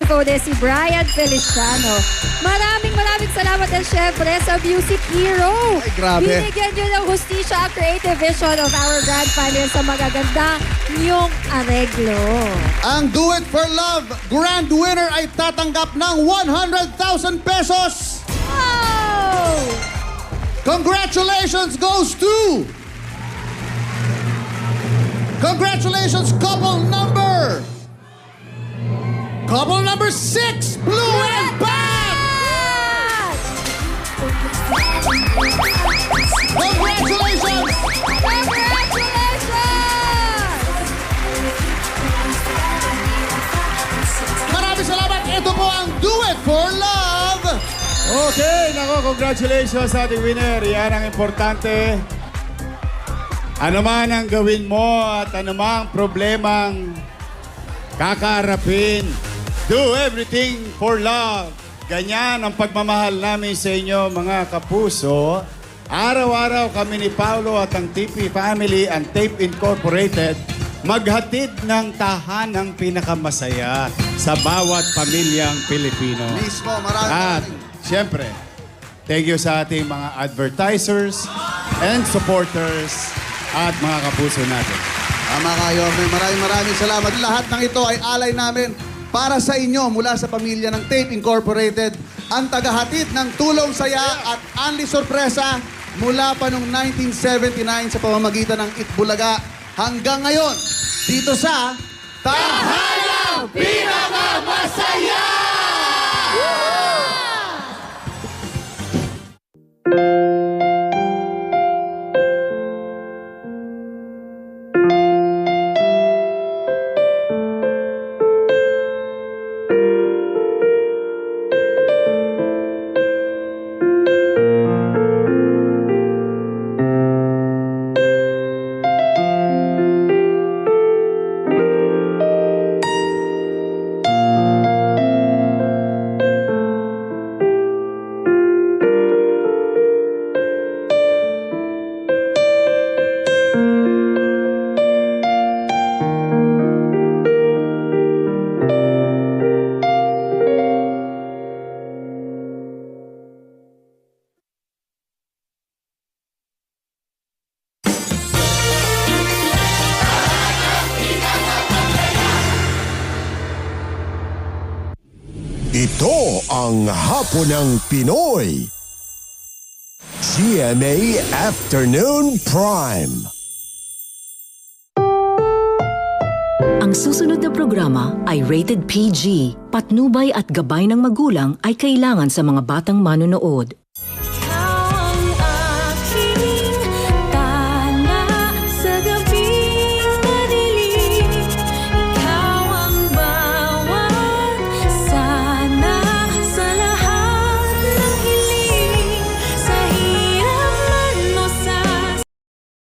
Infode, si Brian Feliciano. Maraming salamat din syempre sa Music Hero. Ay, grabe. Binigyan nyo ng hustisya ang creative vision of our grand finalists sa magaganda niyong areglo. Ang Do It For Love grand winner ay tatanggap ng 100,000 pesos. Oh! Congratulations goes to... Congratulations, couple number 6, Blue and Black! Congratulations! Maraming salamat. Ito po ang Do It For Love. Okay, nako, congratulations sa ating winner. Yan ang importante. Ano man ang gawin mo at ano mang problemang kakaharapin, do everything for love. Ganyan ang pagmamahal namin sa inyo, mga kapuso. Araw-araw kami ni Paulo at ang TP Family and Tape Incorporated maghatid ng tahanang pinakamasaya sa bawat pamilyang Pilipino. Mismo, At siyempre, thank you sa ating mga advertisers and supporters at mga kapuso natin. Tama kayo. Maraming salamat. Lahat ng ito ay alay namin para sa inyo mula sa pamilya ng Tape Incorporated. Ang tagahatid ng tulong saya at Anli Sorpresa mula pa noong 1979 sa pamamagitan ng Itbulaga hanggang ngayon dito sa Tahanang Pinakamasaya! Ito ang Hapon ng Pinoy. GMA Afternoon Prime. Ang susunod na programa ay rated PG. Patnubay at gabay ng magulang ay kailangan sa mga batang manonood.